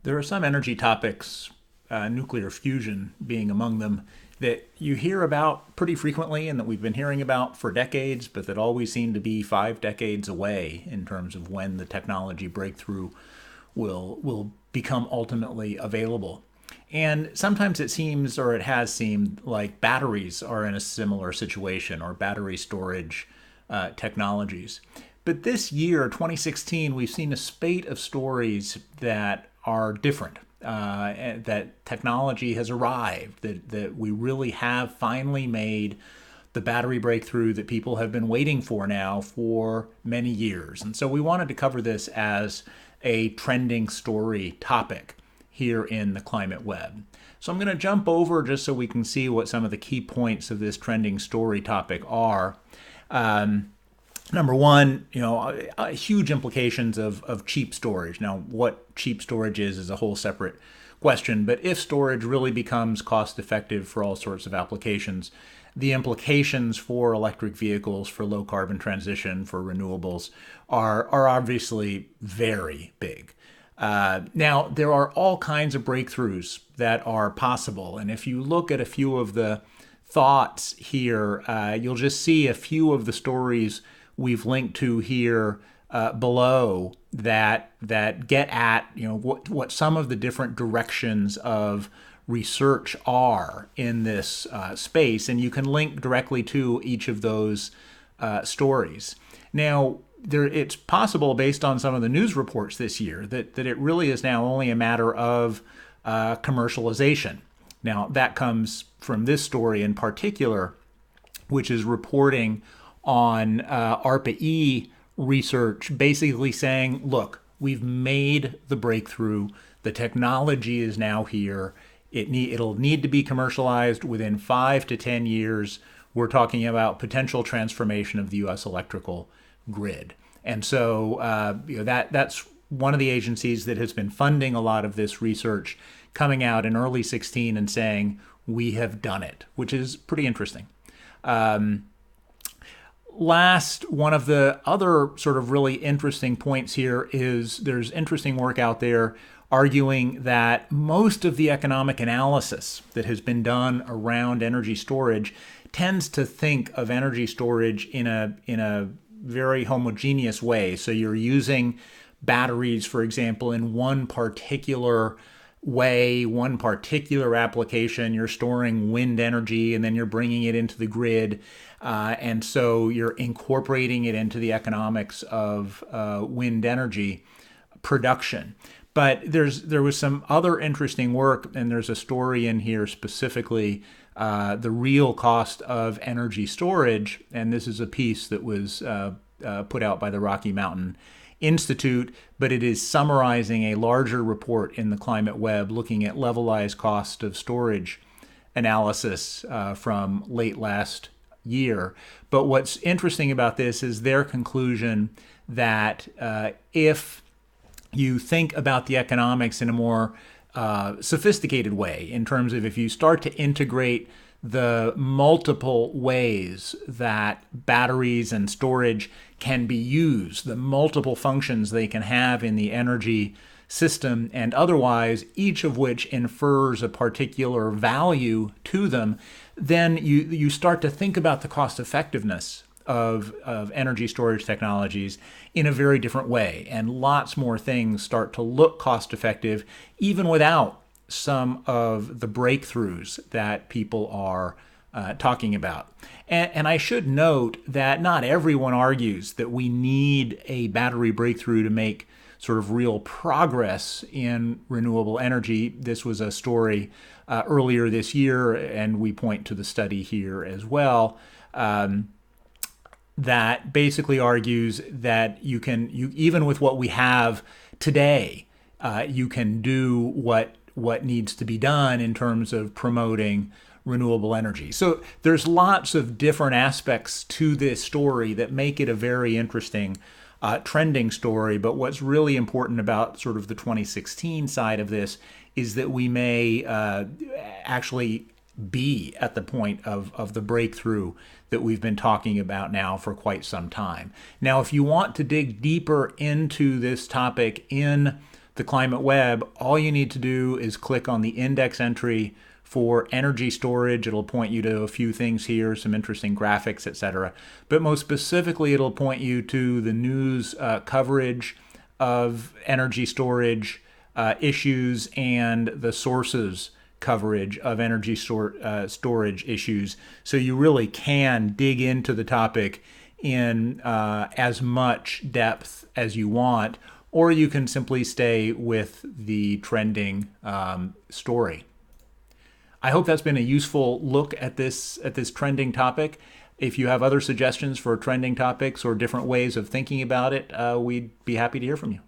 There are some energy topics, nuclear fusion being among them, that you hear about pretty frequently and that we've been hearing about for decades, but that always seem to be 5 decades away in terms of when the technology breakthrough will become ultimately available. And sometimes it seems, or it has seemed, like batteries are in a similar situation, or battery storage technologies. But this year, 2016, we've seen a spate of stories that are different. That technology has arrived, that we really have finally made the battery breakthrough that people have been waiting for now for many years. And so we wanted to cover this as a trending story topic here in the Climate Web. So I'm going to jump over just so we can see what some of the key points of this trending story topic are. Number one, huge implications of cheap storage. Now, what cheap storage is a whole separate question, but if storage really becomes cost effective for all sorts of applications, the implications for electric vehicles, for low carbon transition, for renewables are obviously very big. Now, there are all kinds of breakthroughs that are possible, and if you look at a few of the thoughts here, you'll just see a few of the stories we've linked to here below that get at what some of the different directions of research are in this space, and you can link directly to each of those stories. Now, it's possible, based on some of the news reports this year, that it really is now only a matter of commercialization. Now, that comes from this story in particular, which is reporting on ARPA-E research, basically saying, look, we've made the breakthrough. The technology is now here. It'll need to be commercialized within 5 to 10 years. We're talking about potential transformation of the U.S. electrical grid. And so that's one of the agencies that has been funding a lot of this research, coming out in early 16 and saying, we have done it, which is pretty interesting. Last, one of the other sort of really interesting points here is there's interesting work out there arguing that most of the economic analysis that has been done around energy storage tends to think of energy storage in a very homogeneous way. So you're using batteries, for example, in one particular way, one particular application. You're storing wind energy and then you're bringing it into the grid. And so you're incorporating it into the economics of wind energy production. But there was some other interesting work, and there's a story in here specifically, the real cost of energy storage. And this is a piece that was put out by the Rocky Mountain Institute, but it is summarizing a larger report in the Climate Web looking at levelized cost of storage analysis from late last year. But what's interesting about this is their conclusion that if you think about the economics in a more sophisticated way, in terms of if you start to integrate the multiple ways that batteries and storage can be used, the multiple functions they can have in the energy system and otherwise, each of which infers a particular value to them, then you start to think about the cost effectiveness of energy storage technologies in a very different way. And lots more things start to look cost effective, even without some of the breakthroughs that people are talking about. And I should note that not everyone argues that we need a battery breakthrough to make sort of real progress in renewable energy. This was a story earlier this year, and we point to the study here as well, that basically argues that you even with what we have today, you can do what needs to be done in terms of promoting renewable energy. So there's lots of different aspects to this story that make it a very interesting trending story. But what's really important about sort of the 2016 side of this is that we may actually be at the point of the breakthrough that we've been talking about now for quite some time. Now, if you want to dig deeper into this topic in the Climate Web, all you need to do is click on the index entry for energy storage. It'll point you to a few things here, some interesting graphics, etc. But most specifically, it'll point you to the news coverage of energy storage issues and the sources coverage of energy storage issues. So you really can dig into the topic in as much depth as you want, or you can simply stay with the trending story. I hope that's been a useful look at this trending topic. If you have other suggestions for trending topics or different ways of thinking about it, we'd be happy to hear from you.